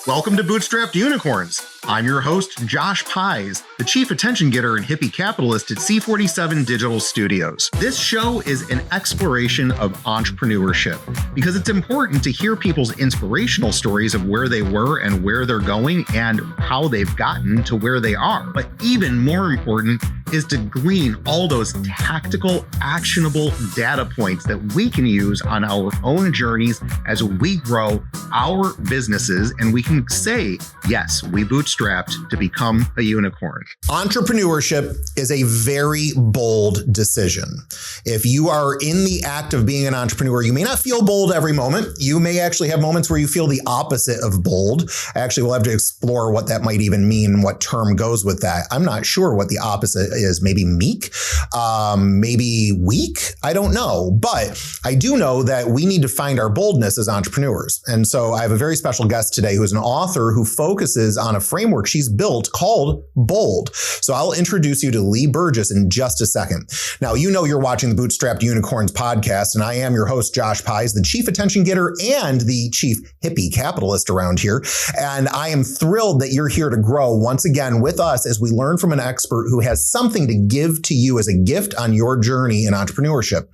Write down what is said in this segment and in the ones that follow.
Welcome to Bootstrapped Unicorns. I'm your host, Josh Pies, the chief attention getter and hippie capitalist at C47 Digital Studios. This show is an exploration of entrepreneurship because it's important to hear people's inspirational stories of where they were and where they're going and how they've gotten to where they are. But even more important is to glean all those tactical, actionable data points that we can use on our own journeys as we grow our businesses, and we can say, yes, we bootstrapped to become a unicorn. Entrepreneurship is a very bold decision. If you are in the act of being an entrepreneur, you may not feel bold every moment. You may actually have moments where you feel the opposite of bold. Actually, we'll have to explore what that might even mean and what term goes with that. I'm not sure what the opposite is. Maybe meek, maybe weak. I don't know. But I do know that we need to find our boldness as entrepreneurs. And so I have a very special guest today who is an author who focuses on a framework she's built called BOLD. So I'll introduce you to Leigh Burgess in just a second. Now, you know you're watching the Bootstrapped Unicorns podcast, and I am your host, Josh Pies, the chief attention getter and the chief hippie capitalist around here. And I am thrilled that you're here to grow once again with us as we learn from an expert who has something to give to you as a gift on your journey in entrepreneurship.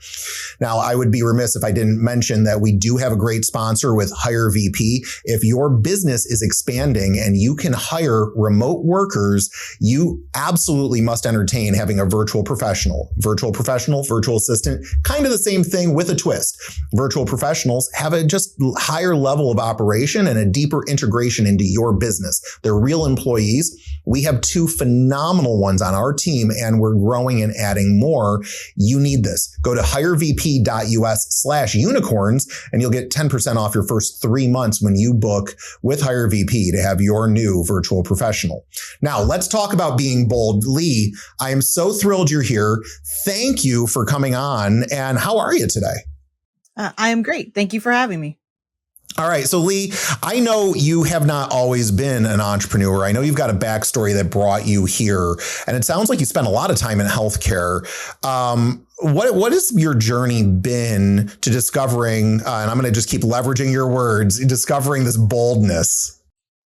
Now, I would be remiss if I didn't mention that we do have a great sponsor with Hire VP. If your business is expanding and you can hire remote workers, you absolutely must entertain having a virtual professional. Virtual professional, virtual assistant, kind of the same thing with a twist. Virtual professionals have a just higher level of operation and a deeper integration into your business. They're real employees. We have two phenomenal ones on our team, and we're growing and adding more. You need this. Go to hirevp.us/unicorns, and you'll get 10% off your first 3 months when you book with Hire VP to have your new virtual professional. Now, let's talk about being bold. Leigh, I am so thrilled you're here. Thank you for coming on. And how are you today? I am great. Thank you for having me. All right. So Leigh, I know you have not always been an entrepreneur. I know you've got a backstory that brought you here, and it sounds like you spent a lot of time in healthcare. What has your journey been to discovering, and I'm going to just keep leveraging your words, discovering this boldness?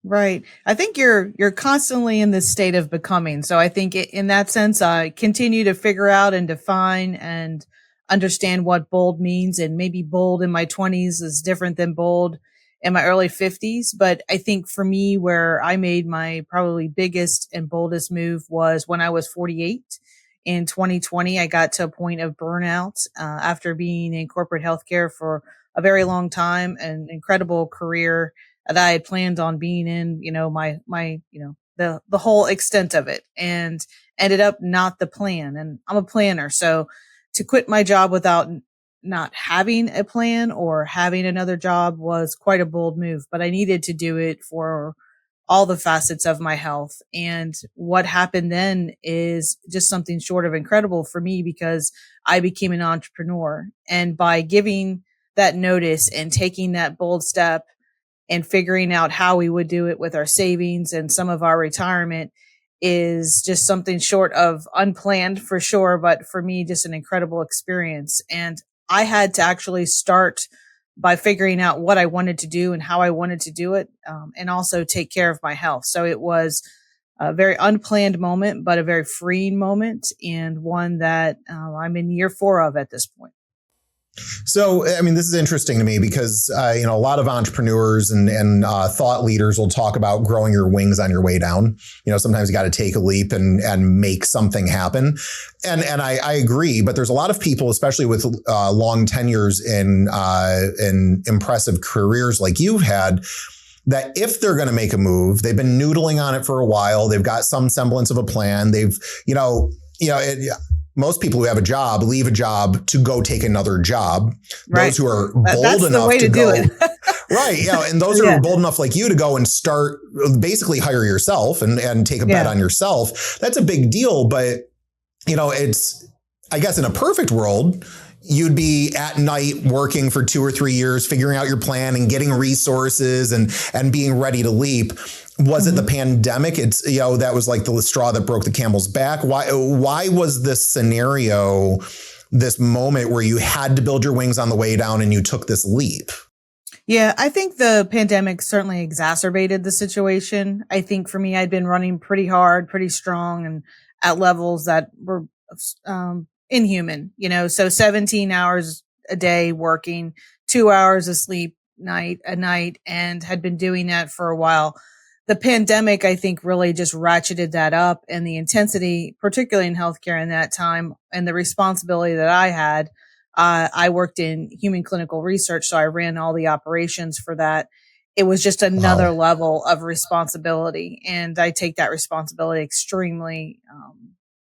Right. I think you're constantly in this state of becoming. So I think in that sense, I continue to figure out and define and understand what bold means. And maybe bold in my 20s is different than bold in my early 50s. But I think for me, where I made my probably biggest and boldest move was when I was 48. In 2020, I got to a point of burnout after being in corporate healthcare for a very long time, an incredible career that I had planned on being in, the whole extent of it, and ended up not the plan. And I'm a planner. So to quit my job without not having a plan or having another job was quite a bold move, but I needed to do it for all the facets of my health. And what happened then is just something short of incredible for me, because I became an entrepreneur. And by giving that notice and taking that bold step and figuring out how we would do it with our savings and some of our retirement is just something short of unplanned for sure. But for me, just an incredible experience. And I had to actually start by figuring out what I wanted to do and how I wanted to do it, and also take care of my health. So it was a very unplanned moment, but a very freeing moment, and one that I'm in year 4 of at this point. So, I mean, this is interesting to me because, a lot of entrepreneurs and thought leaders will talk about growing your wings on your way down. Sometimes you got to take a leap and make something happen. And I agree, but there's a lot of people, especially with long tenures in impressive careers like you've had, that if they're going to make a move, they've been noodling on it for a while. They've got some semblance of a plan. Most people who have a job leave a job to go take another job. Right. Those who are bold That's enough the way to do go, it. right? And those who are bold enough like you to go and start, basically hire yourself and take a bet on yourself. That's a big deal. But it's, I guess, in a perfect world, you'd be at night working for 2 or 3 years, figuring out your plan and getting resources and being ready to leap. Was it the pandemic? It's, that was like the straw that broke the camel's back. Why was this scenario, this moment where you had to build your wings on the way down and you took this leap? Yeah, I think the pandemic certainly exacerbated the situation. I think for me, I'd been running pretty hard, pretty strong, and at levels that were inhuman, so 17 hours a day working, 2 hours of sleep a night, and had been doing that for a while. The pandemic, I think, really just ratcheted that up, and the intensity, particularly in healthcare in that time, and the responsibility that I had. I worked in human clinical research, so I ran all the operations for that. It was just another Wow. level of responsibility, and I take that responsibility extremely,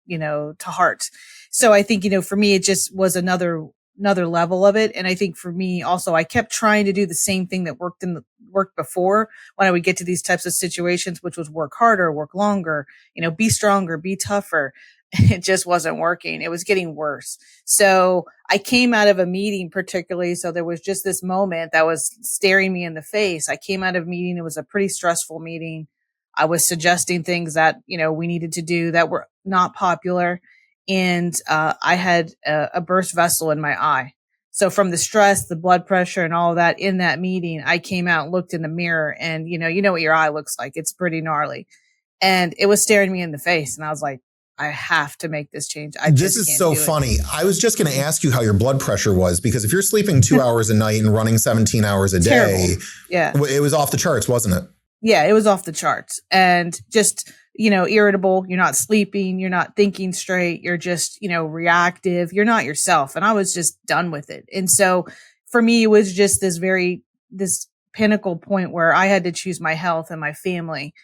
to heart. So I think, for me, it just was another level of it. And I think for me also, I kept trying to do the same thing that worked before when I would get to these types of situations, which was work harder, work longer, be stronger, be tougher. It just wasn't working. It was getting worse. So I came out of a meeting particularly. So there was just this moment that was staring me in the face. I came out of a meeting. It was a pretty stressful meeting. I was suggesting things that, we needed to do that were not popular. And I had a burst vessel in my eye. So from the stress, the blood pressure and all of that in that meeting, I came out and looked in the mirror and, you know what your eye looks like. It's pretty gnarly. And it was staring me in the face. And I was like, I have to make this change. This is so funny. I was just going to ask you how your blood pressure was, because if you're sleeping 2 hours a night and running 17 hours a day, yeah, it was off the charts, wasn't it? Yeah, it was off the charts, and just, irritable. You're not sleeping. You're not thinking straight. You're just, reactive. You're not yourself. And I was just done with it. And so for me, it was just this pinnacle point where I had to choose my health and my family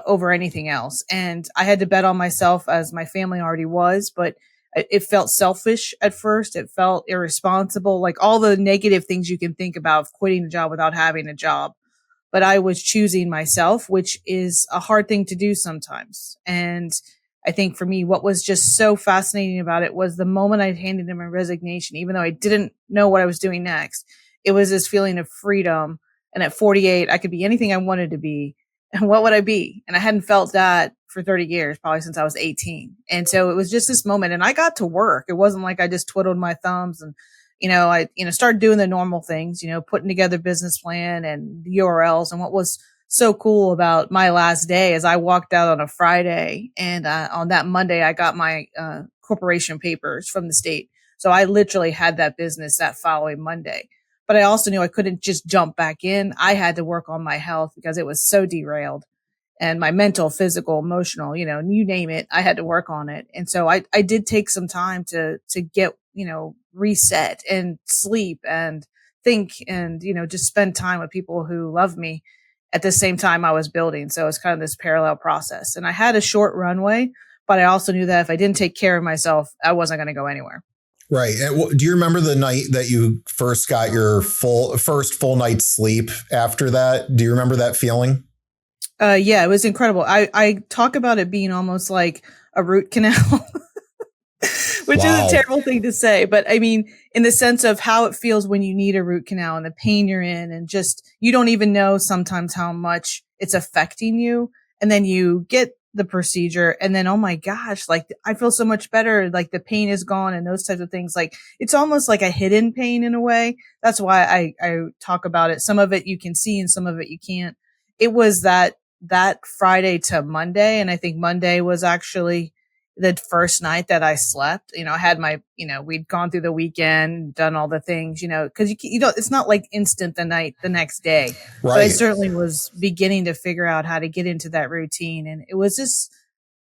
over anything else. And I had to bet on myself, as my family already was, but it felt selfish at first. It felt irresponsible, like all the negative things you can think about of quitting a job without having a job. But I was choosing myself, which is a hard thing to do sometimes. And I think for me, what was just so fascinating about it was the moment I handed in my resignation, even though I didn't know what I was doing next, it was this feeling of freedom. And at 48, I could be anything I wanted to be. And what would I be? And I hadn't felt that for 30 years, probably since I was 18. And so it was just this moment, and I got to work. It wasn't like I just twiddled my thumbs and, I started doing the normal things, putting together business plan and the URLs. And what was so cool about my last day is I walked out on a Friday, and on that Monday, I got my corporation papers from the state. So I literally had that business that following Monday. But I also knew I couldn't just jump back in. I had to work on my health because it was so derailed, and my mental, physical, emotional, you name it, I had to work on it. And so I did take some time to get, reset and sleep and think and, just spend time with people who love me at the same time I was building. So it's kind of this parallel process. And I had a short runway, but I also knew that if I didn't take care of myself, I wasn't going to go anywhere. Right. And do you remember the night that you first got your first full night's sleep after that? Do you remember that feeling? Yeah, it was incredible. I talk about it being almost like a root canal, which is a terrible thing to say. But I mean, in the sense of how it feels when you need a root canal and the pain you're in, and just, you don't even know sometimes how much it's affecting you. And then you get the procedure, and then, oh my gosh, like I feel so much better. Like the pain is gone and those types of things. Like it's almost like a hidden pain in a way. That's why I talk about it. Some of it you can see and some of it you can't. It was that Friday to Monday. And I think Monday was actually the first night that I slept. I had my, we'd gone through the weekend, done all the things, cause it's not like instant the next day. Right. But I certainly was beginning to figure out how to get into that routine. And it was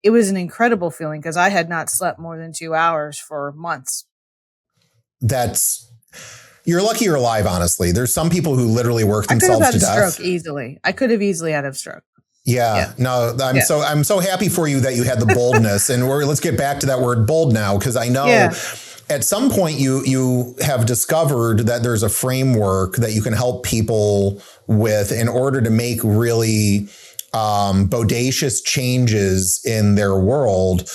an incredible feeling, cause I had not slept more than 2 hours for months. You're lucky you're alive, honestly. There's some people who literally work themselves to death. I could have had a stroke easily. I could have easily had a stroke. Yeah. No, I'm so happy for you that you had the boldness. And let's get back to that word bold now, because I know at some point you have discovered that there's a framework that you can help people with in order to make really bodacious changes in their world.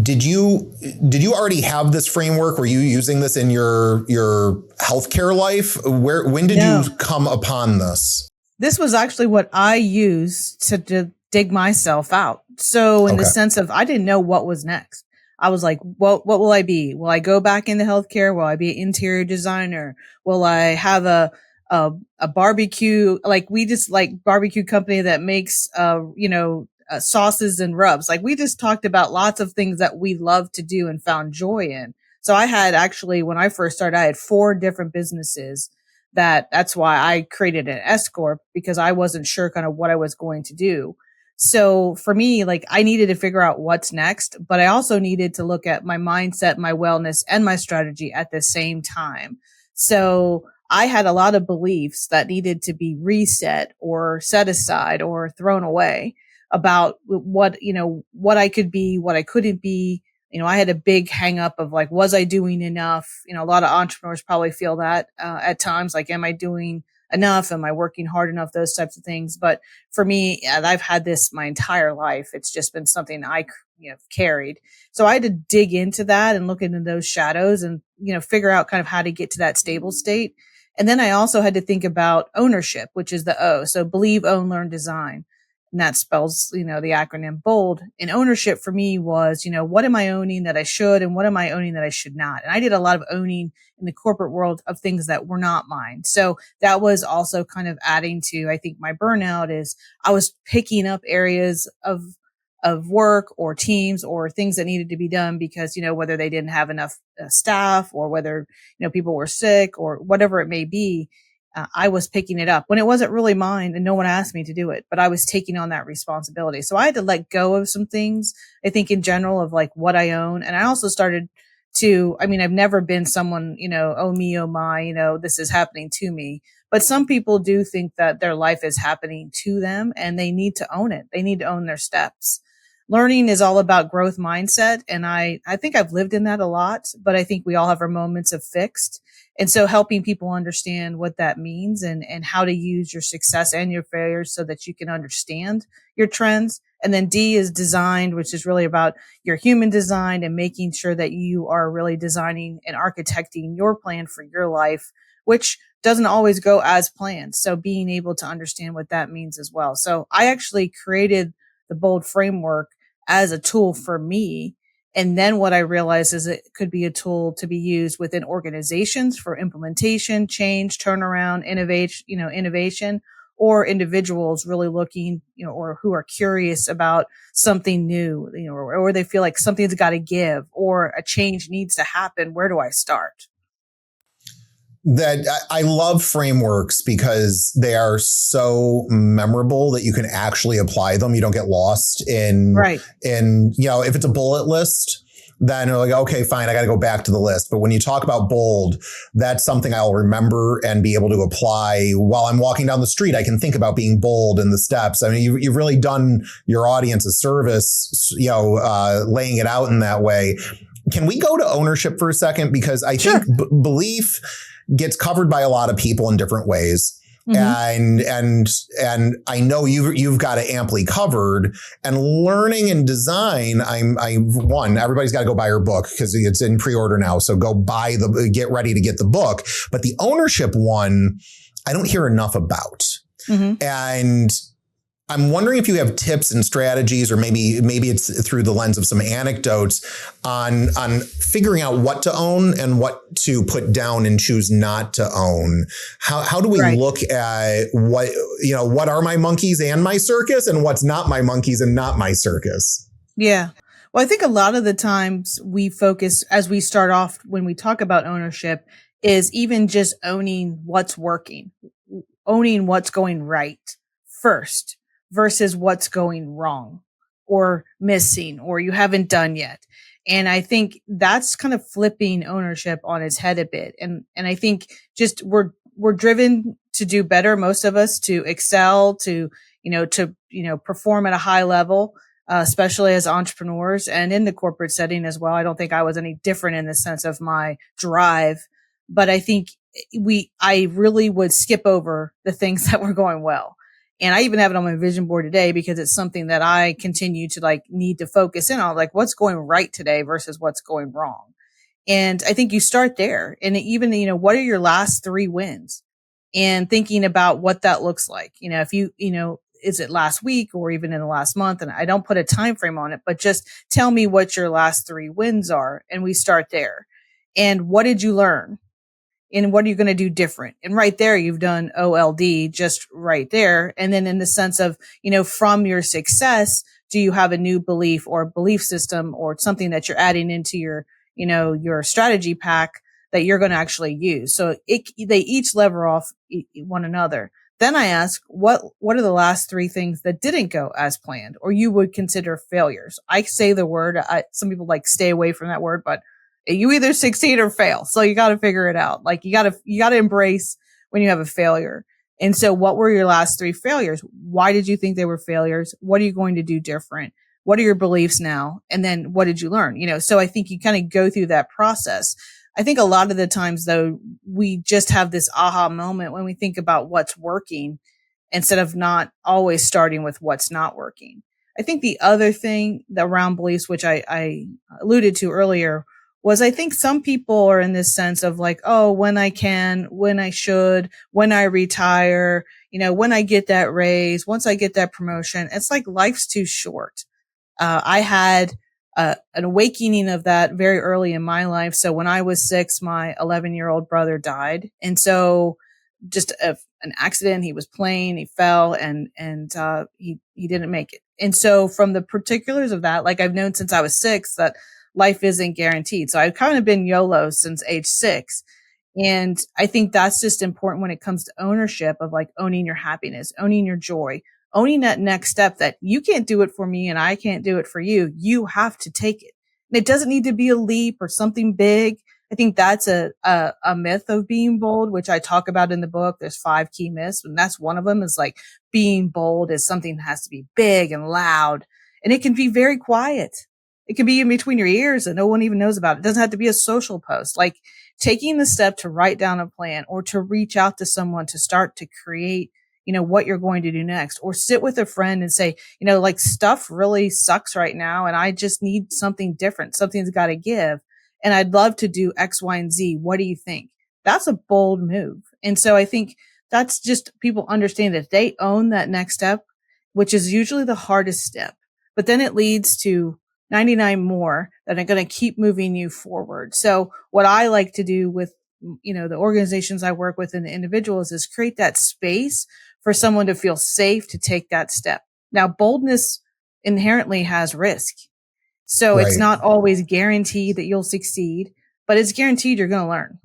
Did you already have this framework? Were you using this in your healthcare life? When did you come upon this? This was actually what I used to dig myself out. So in the sense of, I didn't know what was next. I was like, what will I be? Will I go back into healthcare? Will I be an interior designer? Will I have a a barbecue, like we just like barbecue company that makes, sauces and rubs. Like we just talked about lots of things that we love to do and found joy in. So I had actually, when I first started, I had 4 different businesses. That's why I created an S Corp, because I wasn't sure kind of what I was going to do. So for me, like I needed to figure out what's next, but I also needed to look at my mindset, my wellness, and my strategy at the same time. So I had a lot of beliefs that needed to be reset or set aside or thrown away about what I could be, what I couldn't be. I had a big hang up of like, was I doing enough? A lot of entrepreneurs probably feel that at times, like, am I doing enough? Am I working hard enough? Those types of things. But for me, and I've had this my entire life. It's just been something I carried. So I had to dig into that and look into those shadows and, figure out kind of how to get to that stable state. And then I also had to think about ownership, which is the O. So believe, own, learn, design. And that spells, the acronym BOLD. And ownership for me was, what am I owning that I should, and what am I owning that I should not? And I did a lot of owning in the corporate world of things that were not mine. So that was also kind of adding to, I think, my burnout is I was picking up areas of work or teams or things that needed to be done because, whether they didn't have enough staff or whether, people were sick or whatever it may be. I was picking it up when it wasn't really mine and no one asked me to do it, but I was taking on that responsibility. So I had to let go of some things, I think, in general, of like what I own. And I also started I've never been someone, oh me, oh my, this is happening to me. But some people do think that their life is happening to them and they need to own it. They need to own their steps. Learning is all about growth mindset. And I think I've lived in that a lot, but I think we all have our moments of fixed. And so helping people understand what that means and how to use your success and your failures so that you can understand your trends. And then D is designed, which is really about your human design and making sure that you are really designing and architecting your plan for your life, which doesn't always go as planned. So being able to understand what that means as well. So I actually created the BOLD framework as a tool for me. And then what I realized is it could be a tool to be used within organizations for implementation, change, turnaround, innovation, or individuals really looking, or who are curious about something new, or they feel like something's got to give or a change needs to happen. Where do I start? That I love frameworks because they are so memorable that you can actually apply them. You don't get lost in, right. If it's a bullet list, then you're like, okay, fine, I got to go back to the list. But when you talk about BOLD, that's something I'll remember and be able to apply while I'm walking down the street. I can think about being bold in the steps. I mean, you've really done your audience a service, laying it out in that way. Can we go to ownership for a second? Because I think belief gets covered by a lot of people in different ways. Mm-hmm. And I know you've got it amply covered. And learning and design, everybody's got to go buy your book because it's in pre-order now. So go get ready to get the book. But the ownership one, I don't hear enough about. Mm-hmm. And I'm wondering if you have tips and strategies, or maybe it's through the lens of some anecdotes on figuring out what to own and what to put down and choose not to own. How do we look at what are my monkeys and my circus, and what's not my monkeys and not my circus? Yeah. Well, I think a lot of the times we focus, as we start off when we talk about ownership, is even just owning what's working, owning what's going right first, versus what's going wrong or missing or you haven't done yet. And I think that's kind of flipping ownership on its head a bit. And I think just we're driven to do better, most of us, to excel, to perform at a high level, especially as entrepreneurs and in the corporate setting as well. I don't think I was any different in the sense of my drive, but I think I really would skip over the things that were going well. And I even have it on my vision board today because it's something that I continue to need to focus in on, like what's going right today versus what's going wrong. And I think you start there. And even, what are your last 3 wins? And thinking about what that looks like. If is it last week or even in the last month? And I don't put a time frame on it, but just tell me what your last 3 wins are. And we start there. And what did you learn? And what are you going to do different? And right there, you've done OLD just right there. And then in the sense of, from your success, do you have a new belief or belief system or something that you're adding into your strategy pack that you're going to actually use? So they each lever off one another. Then I ask, what are the last 3 things that didn't go as planned or you would consider failures? I say the word, some people stay away from that word, but you either succeed or fail. So you got to figure it out. You got to embrace when you have a failure. And so what were your last 3 failures? Why did you think they were failures? What are you going to do different? What are your beliefs now? And then what did you learn? So I think you kind of go through that process. I think a lot of the times though, we just have this aha moment when we think about what's working instead of not always starting with what's not working. I think the other thing around beliefs, which I alluded to earlier, was I think some people are in this sense of when I can, when I should, when I retire, when I get that raise, once I get that promotion. It's life's too short. I had an awakening of that very early in my life. So when I was 6, my 11-year-old brother died. And so just an accident, he was playing, he fell and he didn't make it. And so from the particulars of that, I've known since I was 6 that life isn't guaranteed. So I've kind of been YOLO since age 6. And I think that's just important when it comes to ownership of owning your happiness, owning your joy, owning that next step that you can't do it for me and I can't do it for you. You have to take it. And it doesn't need to be a leap or something big. I think that's a myth of being bold, which I talk about in the book. There's 5 key myths. And that's one of them is being bold is something that has to be big and loud. And it can be very quiet. It can be in between your ears and no one even knows about it. It doesn't have to be a social post. Taking the step to write down a plan or to reach out to someone to start to create what you're going to do next, or sit with a friend and say, stuff really sucks right now. And I just need something different. Something's got to give. And I'd love to do X, Y, and Z. What do you think? That's a bold move. And so I think that's just people understand that they own that next step, which is usually the hardest step, but then it leads to 99 more that are going to keep moving you forward. So what I like to do with, the organizations I work with and the individuals is create that space for someone to feel safe to take that step. Now, boldness inherently has risk. So It's not always guaranteed that you'll succeed, but it's guaranteed you're going to learn.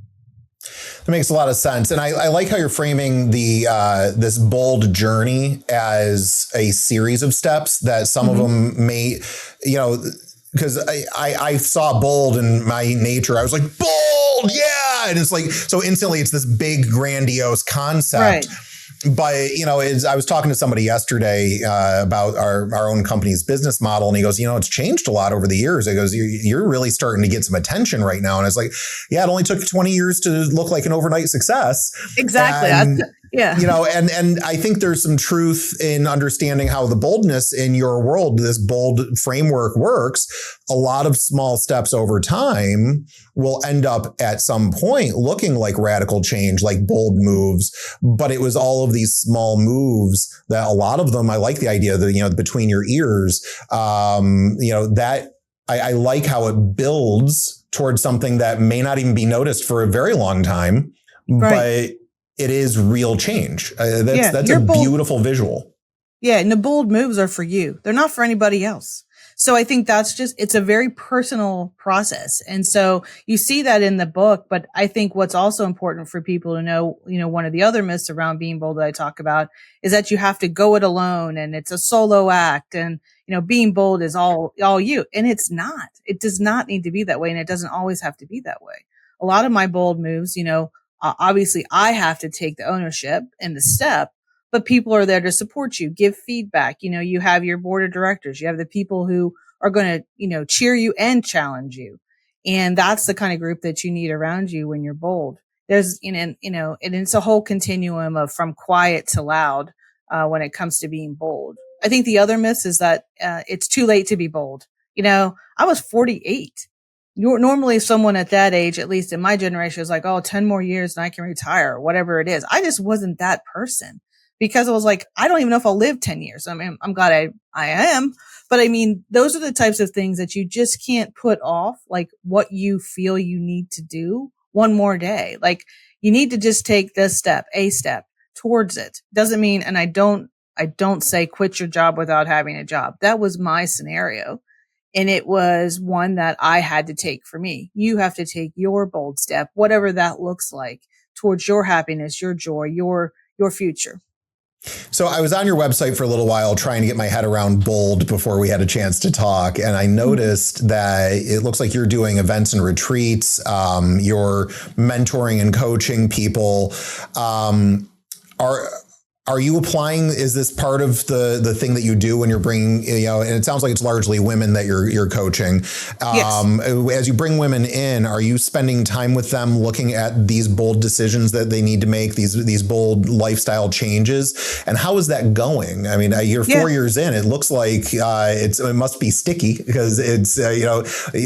That makes a lot of sense. And I like how you're framing this bold journey as a series of steps that some of them may, because I saw bold in my nature. I was like, bold, yeah. And it's so instantly it's this big, grandiose concept. Right. But, I was talking to somebody yesterday about our own company's business model. And he goes, it's changed a lot over the years. He goes, you're really starting to get some attention right now. And I was like, yeah, it only took 20 years to look like an overnight success. Exactly. And, yeah. And I think there's some truth in understanding how the boldness in your world, this bold framework works. A lot of small steps over time will end up at some point looking like radical change, like bold moves. But it was all of these small moves that a lot of them, I like the idea that, between your ears, that I like how it builds towards something that may not even be noticed for a very long time, but it is real change. That's a beautiful visual. Yeah. And the bold moves are for you. They're not for anybody else. So I think it's a very personal process. And so you see that in the book, but I think what's also important for people to know, one of the other myths around being bold that I talk about is that you have to go it alone and it's a solo act and, being bold is all you. And it's not. It does not need to be that way. And it doesn't always have to be that way. A lot of my bold moves, obviously I have to take the ownership and the step, but people are there to support you, give feedback. You have your board of directors, you have the people who are going to, cheer you and challenge you. And that's the kind of group that you need around you when you're bold. There's, and it's a whole continuum of from quiet to loud, when it comes to being bold. I think the other myth is that, it's too late to be bold. I was 48. Normally someone at that age, at least in my generation, is 10 more years and I can retire, or whatever it is. I just wasn't that person because I was I don't even know if I'll live 10 years. I mean, I'm glad I am, but I mean, those are the types of things that you just can't put off, what you feel you need to do one more day. You need to just take this step, a step towards it. Doesn't mean, and I don't say quit your job without having a job. That was my scenario. And it was one that I had to take for me. You have to take your bold step, whatever that looks like, towards your happiness, your joy, your future. So I was on your website for a little while trying to get my head around BOLD before we had a chance to talk. And I noticed that it looks like you're doing events and retreats. You're mentoring and coaching people. Are you applying? Is this part of the thing that you do when you're bringing, and it sounds like it's largely women that you're coaching. Yes. As you bring women in, are you spending time with them looking at these bold decisions that they need to make, these bold lifestyle changes? And how is that going? I mean, you're 4 years in. It looks like it must be sticky because it's,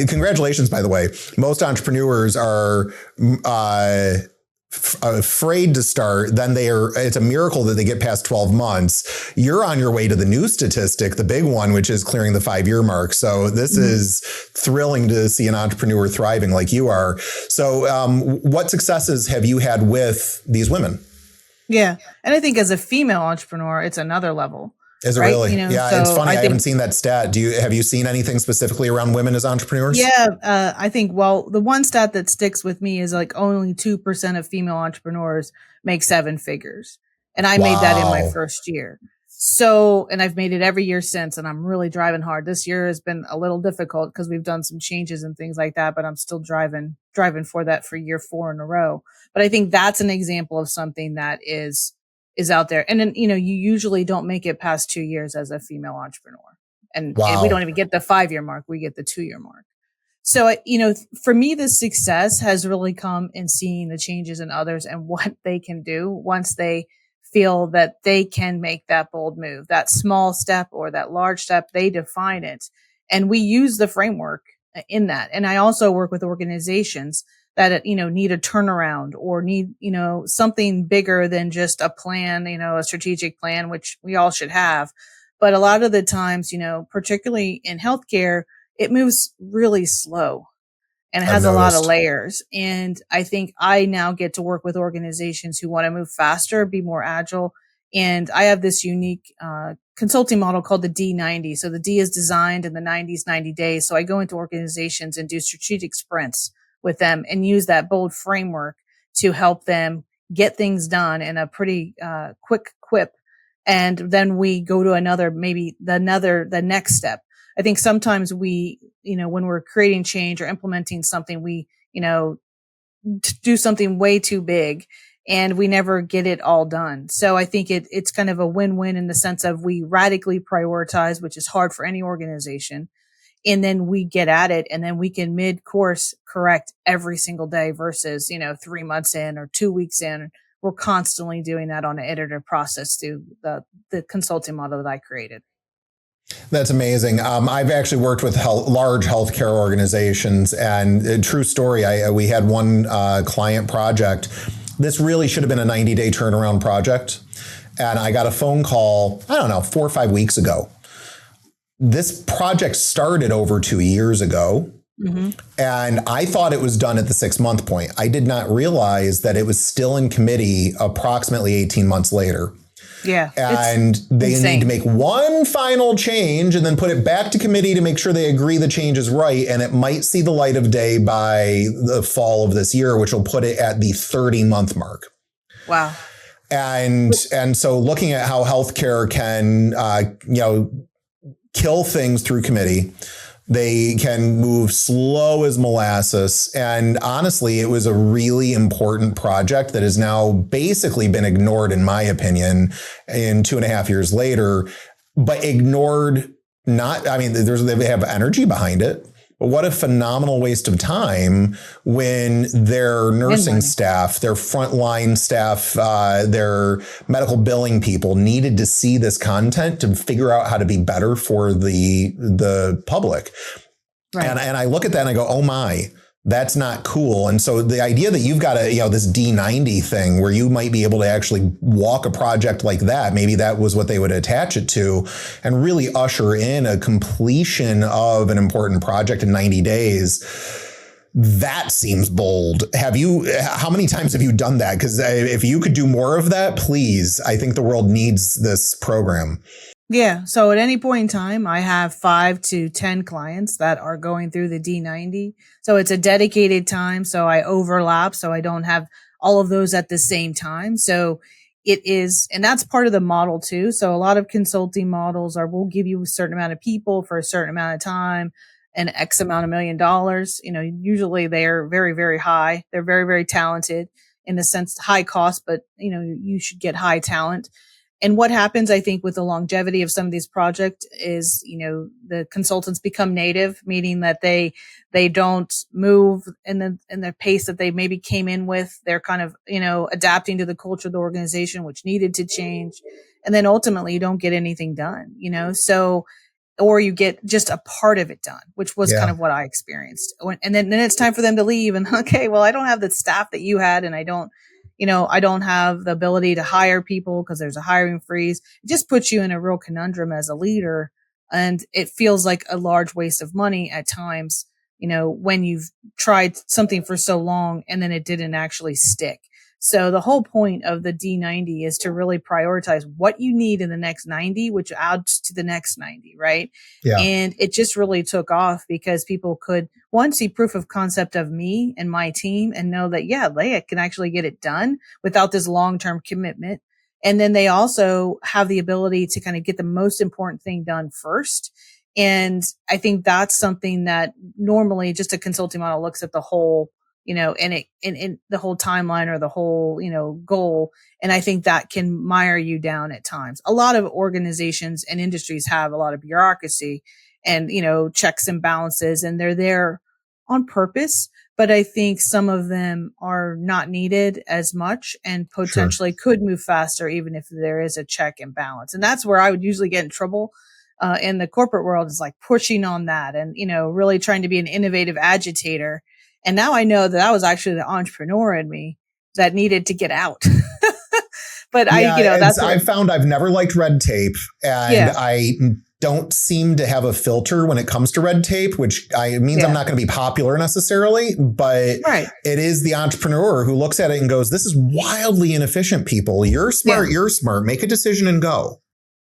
congratulations, by the way. Most entrepreneurs are afraid to start, then it's a miracle that they get past 12 months. You're on your way to the new statistic, the big one, which is clearing the 5-year mark. So this is thrilling to see an entrepreneur thriving like you are. So what successes have you had with these women? Yeah. And I think as a female entrepreneur, it's another level. Is it right? really? Yeah, so it's funny. I haven't seen that stat. Have you seen anything specifically around women as entrepreneurs? Yeah, I think, the one stat that sticks with me is like only 2% of female entrepreneurs make 7 figures. And I made that in my first year. So, and I've made it every year since, and I'm really driving hard. This year has been a little difficult because we've done some changes and things like that, but I'm still driving for that for year 4 in a row. But I think that's an example of something that is out there. And then, you usually don't make it past 2 years as a female entrepreneur. And we don't even get the 5-year mark. We get the 2-year mark. So, for me, the success has really come in seeing the changes in others and what they can do once they feel that they can make that bold move, that small step or that large step. They define it. And we use the framework in that. And I also work with organizations that, need a turnaround or need, something bigger than just a plan, a strategic plan, which we all should have. But a lot of the times, particularly in healthcare, it moves really slow and it has a lot of layers. And I think I now get to work with organizations who want to move faster, be more agile. And I have this unique consulting model called the D90. So the D is designed and the 90 is 90 days. So I go into organizations and do strategic sprints with them and use that bold framework to help them get things done in a pretty quick quip. And then we go to the next step. I think sometimes we, when we're creating change or implementing something, we, do something way too big and we never get it all done. So I think it's kind of a win-win in the sense of we radically prioritize, which is hard for any organization. And then we get at it and then we can mid-course correct every single day versus, 3 months in or 2 weeks in. We're constantly doing that on an iterative process through the consulting model that I created. That's amazing. I've actually worked with large healthcare organizations, and a true story. We had one client project. This really should have been a 90-day turnaround project. And I got a phone call, 4 or 5 weeks ago. This project started over 2 years ago. Mm-hmm. And I thought it was done at the 6-month point. I did not realize that it was still in committee approximately 18 months later. Yeah. And they need to make one final change and then put it back to committee to make sure they agree the change is right. And it might see the light of day by the fall of this year, which will put it at the 30-month mark. Wow. And so looking at how healthcare can, kill things through committee, they can move slow as molasses. And honestly, it was a really important project that has now basically been ignored, in my opinion, in 2.5 years later, but ignored they have energy behind it. But what a phenomenal waste of time when their nursing staff, their frontline staff, their medical billing people needed to see this content to figure out how to be better for the public. Right. And I look at that and I go, oh my, that's not cool. And so the idea that you've got this D90 thing where you might be able to actually walk a project like that, maybe that was what they would attach it to, and really usher in a completion of an important project in 90 days. That seems bold. How many times have you done that? Because if you could do more of that, please, I think the world needs this program. Yeah. So at any point in time, I have 5 to 10 clients that are going through the D90. So it's a dedicated time. So I overlap. So I don't have all of those at the same time. So it is, and that's part of the model too. So a lot of consulting models are, we'll give you a certain amount of people for a certain amount of time and X amount of $1 million. You know, usually they're very, very high. They're very, very talented in the sense high cost, but you know, you should get high talent. And what happens, I think, with the longevity of some of these projects is, you know, the consultants become native, meaning that they don't move in the pace that they maybe came in with. They're kind of, you know, adapting to the culture of the organization, which needed to change. And then ultimately you don't get anything done, you know, so, or you get just a part of it done, which was kind of what I experienced. And then it's time for them to leave and, okay, well, I don't have the staff that you had, and I don't have the ability to hire people because there's a hiring freeze. It just puts you in a real conundrum as a leader. And it feels like a large waste of money at times, you know, when you've tried something for so long and then it didn't actually stick. So the whole point of the D90 is to really prioritize what you need in the next 90, which adds to the next 90, right? Yeah. And it just really took off because people could, one, see proof of concept of me and my team and know that, yeah, Leigh can actually get it done without this long-term commitment. And then they also have the ability to kind of get the most important thing done first. And I think that's something that normally just a consulting model looks at the whole, you know, and the whole timeline or the whole, you know, goal. And I think that can mire you down at times. A lot of organizations and industries have a lot of bureaucracy and, you know, checks and balances, and they're there on purpose. But I think some of them are not needed as much and potentially could move faster, even if there is a check and balance. And that's where I would usually get in trouble in the corporate world, is like pushing on that and, you know, really trying to be an innovative agitator. And now I know that was actually the entrepreneur in me that needed to get out. But I found I've never liked red tape, and I don't seem to have a filter when it comes to red tape, which means I'm not going to be popular necessarily, but it is the entrepreneur who looks at it and goes, this is wildly inefficient, people. You're smart. You're smart. Make a decision and go.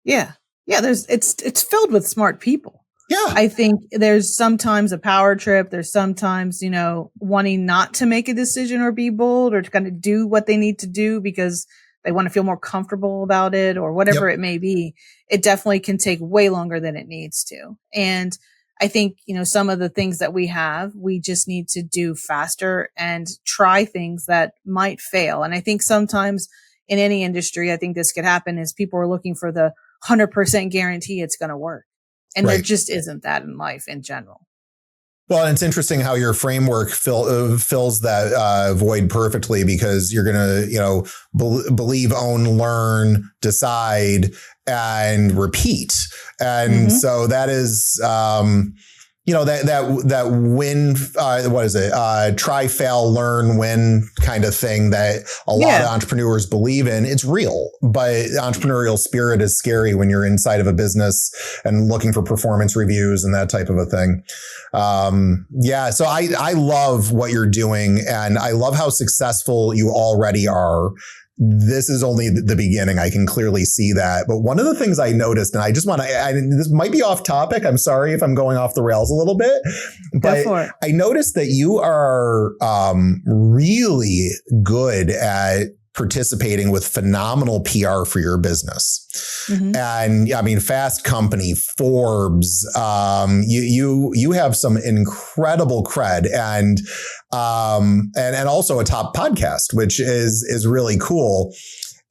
Yeah. Yeah. It's filled with smart people. Yeah. I think there's sometimes a power trip. There's sometimes, you know, wanting not to make a decision or be bold or to kind of do what they need to do because they want to feel more comfortable about it or whatever it may be. It definitely can take way longer than it needs to. And I think, you know, some of the things that we just need to do faster and try things that might fail. And I think sometimes in any industry, I think this could happen is people are looking for the 100% guarantee it's going to work. And there just isn't that in life in general. Well, and it's interesting how your framework fills that void perfectly, because you're going to, you know, believe, own, learn, decide, and repeat. And so that is, you know, that win, what is it? Try, fail, learn, win kind of thing that a lot of entrepreneurs believe in. It's real, but entrepreneurial spirit is scary when you're inside of a business and looking for performance reviews and that type of a thing. So I love what you're doing, and I love how successful you already are. This is only the beginning. I can clearly see that. But one of the things I noticed, and I just want to, this might be off topic. I'm sorry if I'm going off the rails a little bit, but I noticed that you are really good at participating with phenomenal PR for your business. And I mean, Fast Company, Forbes, you have some incredible cred and also a top podcast, which is really cool.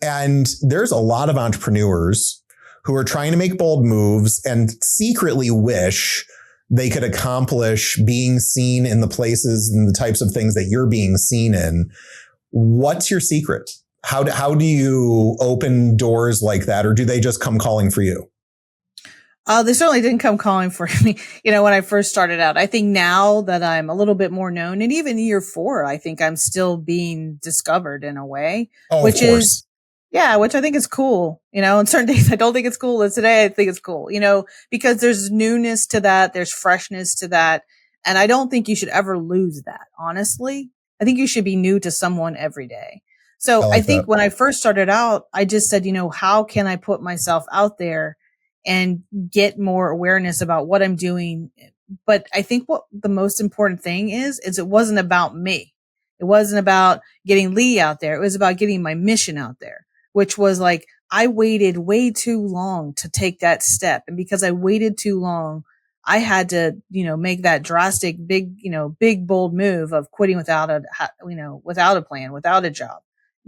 And there's a lot of entrepreneurs who are trying to make bold moves and secretly wish they could accomplish being seen in the places and the types of things that you're being seen in. What's your secret? How do you open doors like that? Or do they just come calling for you? They certainly didn't come calling for me, you know, when I first started out. I think now that I'm a little bit more known, and even year 4, I think I'm still being discovered in a way, which I think is cool. You know, on certain days I don't think it's cool, and today I think it's cool, you know, because there's newness to that. There's freshness to that. And I don't think you should ever lose that. Honestly, I think you should be new to someone every day. So I think when I first started out, I just said, how can I put myself out there and get more awareness about what I'm doing? But I think what the most important thing is it wasn't about me. It wasn't about getting Leigh out there. It was about getting my mission out there, which was like, I waited way too long to take that step. And because I waited too long, I had to, make that drastic, big, bold move of quitting without a plan, without a job.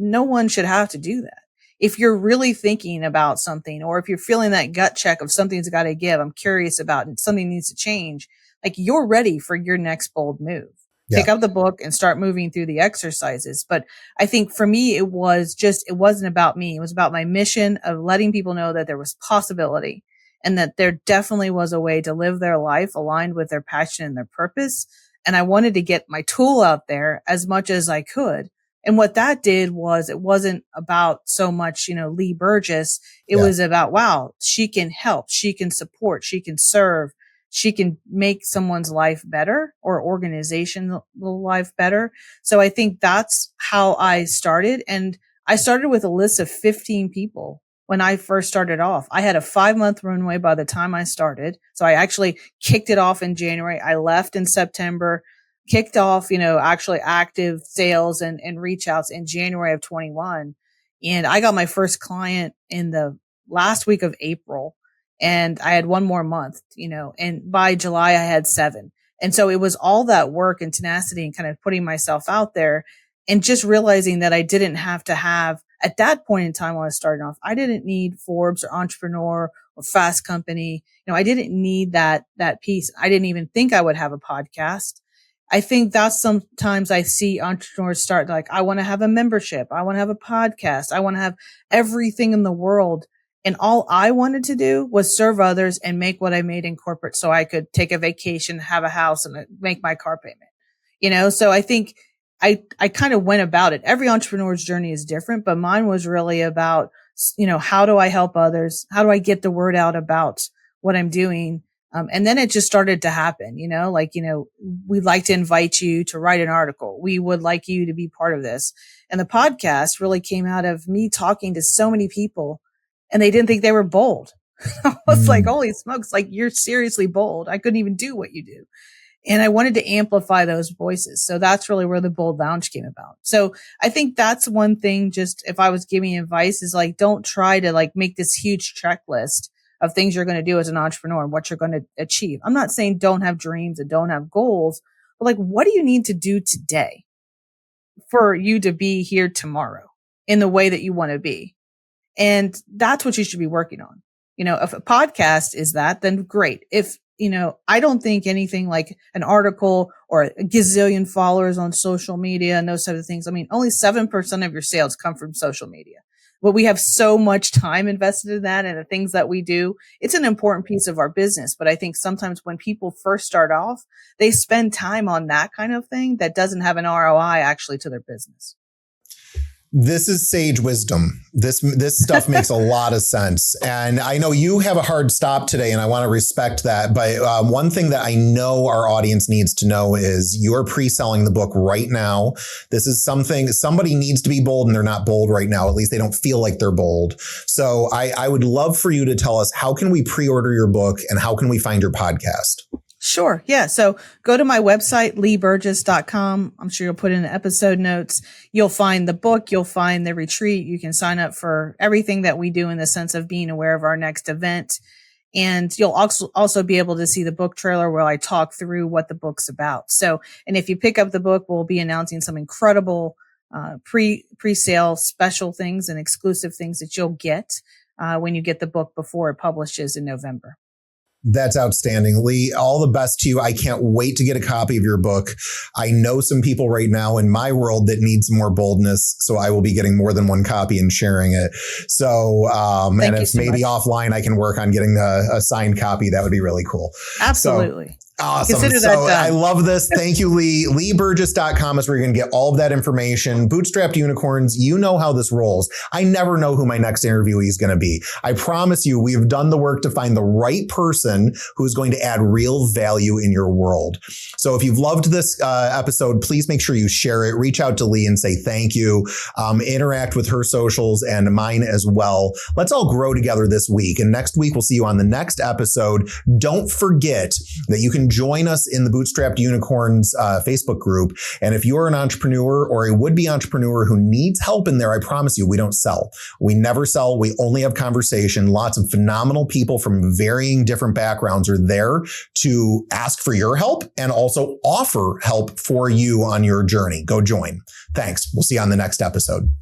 No one should have to do that. If you're really thinking about something, or if you're feeling that gut check of something's got to give, I'm curious about it, something needs to change, like you're ready for your next bold move. Yeah. Pick up the book and start moving through the exercises. But I think for me, it wasn't about me. It was about my mission of letting people know that there was possibility and that there definitely was a way to live their life aligned with their passion and their purpose. And I wanted to get my tool out there as much as I could. And what that did was it wasn't about so much, Leigh Burgess. It was about, wow, she can help, she can support, she can serve, she can make someone's life better or organizational life better. So I think that's how I started. And I started with a list of 15 people. When I first started off, I had a 5-month runway by the time I started. So I actually kicked it off in January. I left in September, kicked off, actually active sales and reach outs in January of 21. And I got my first client in the last week of April, and I had one more month, and by July I had 7. And so it was all that work and tenacity and kind of putting myself out there and just realizing that I didn't have to have, at that point in time when I was starting off, I didn't need Forbes or Entrepreneur or Fast Company. I didn't need that piece. I didn't even think I would have a podcast. I think that's sometimes I see entrepreneurs start like, I want to have a membership. I want to have a podcast. I want to have everything in the world. And all I wanted to do was serve others and make what I made in corporate so I could take a vacation, have a house, and make my car payment. So I think I kind of went about it. Every entrepreneur's journey is different, but mine was really about, how do I help others? How do I get the word out about what I'm doing? And then it just started to happen, we'd like to invite you to write an article. We would like you to be part of this. And the podcast really came out of me talking to so many people and they didn't think they were bold. I was like, holy smokes, like you're seriously bold. I couldn't even do what you do. And I wanted to amplify those voices. So that's really where the Bold Lounge came about. So I think that's one thing, just if I was giving advice, is like, don't try to like make this huge checklist of things you're going to do as an entrepreneur and what you're going to achieve. I'm not saying don't have dreams and don't have goals, but like, what do you need to do today for you to be here tomorrow in the way that you want to be? And that's what you should be working on. If a podcast is that, then great. If, I don't think anything like an article or a gazillion followers on social media and those type of things. I mean, only 7% of your sales come from social media. But we have so much time invested in that and the things that we do. It's an important piece of our business. But I think sometimes when people first start off, they spend time on that kind of thing that doesn't have an ROI actually to their business. This is sage wisdom. This stuff makes a lot of sense. And I know you have a hard stop today, and I want to respect that. But one thing that I know our audience needs to know is you're pre-selling the book right now. This is something somebody needs to be bold, and they're not bold right now. At least they don't feel like they're bold. So I would love for you to tell us, how can we pre-order your book and how can we find your podcast? Sure. Yeah. So go to my website, leighburgess.com. I'm sure you'll put in the episode notes. You'll find the book. You'll find the retreat. You can sign up for everything that we do in the sense of being aware of our next event. And you'll also be able to see the book trailer where I talk through what the book's about. So, and if you pick up the book, we'll be announcing some incredible pre-sale special things and exclusive things that you'll get when you get the book before it publishes in November. That's outstanding. Leigh, all the best to you. I can't wait to get a copy of your book. I know some people right now in my world that need some more boldness, so I will be getting more than one copy and sharing it. So, and if maybe offline I can work on getting a signed copy, that would be really cool. Absolutely. So, Awesome. Consider So that done. I love this. Thank you, Leigh. LeighBurgess.com is where you're going to get all of that information. Bootstrapped Unicorns, you know how this rolls. I never know who my next interviewee is going to be. I promise you, we have done the work to find the right person who's going to add real value in your world. So if you've loved this episode, please make sure you share it. Reach out to Leigh and say thank you. Interact with her socials and mine as well. Let's all grow together this week. And next week, we'll see you on the next episode. Don't forget that you can join us in the Bootstrapped Unicorns Facebook group. And if you're an entrepreneur or a would-be entrepreneur who needs help in there, I promise you, we don't sell. We never sell. We only have conversation. Lots of phenomenal people from varying different backgrounds are there to ask for your help and also offer help for you on your journey. Go join. Thanks. We'll see you on the next episode.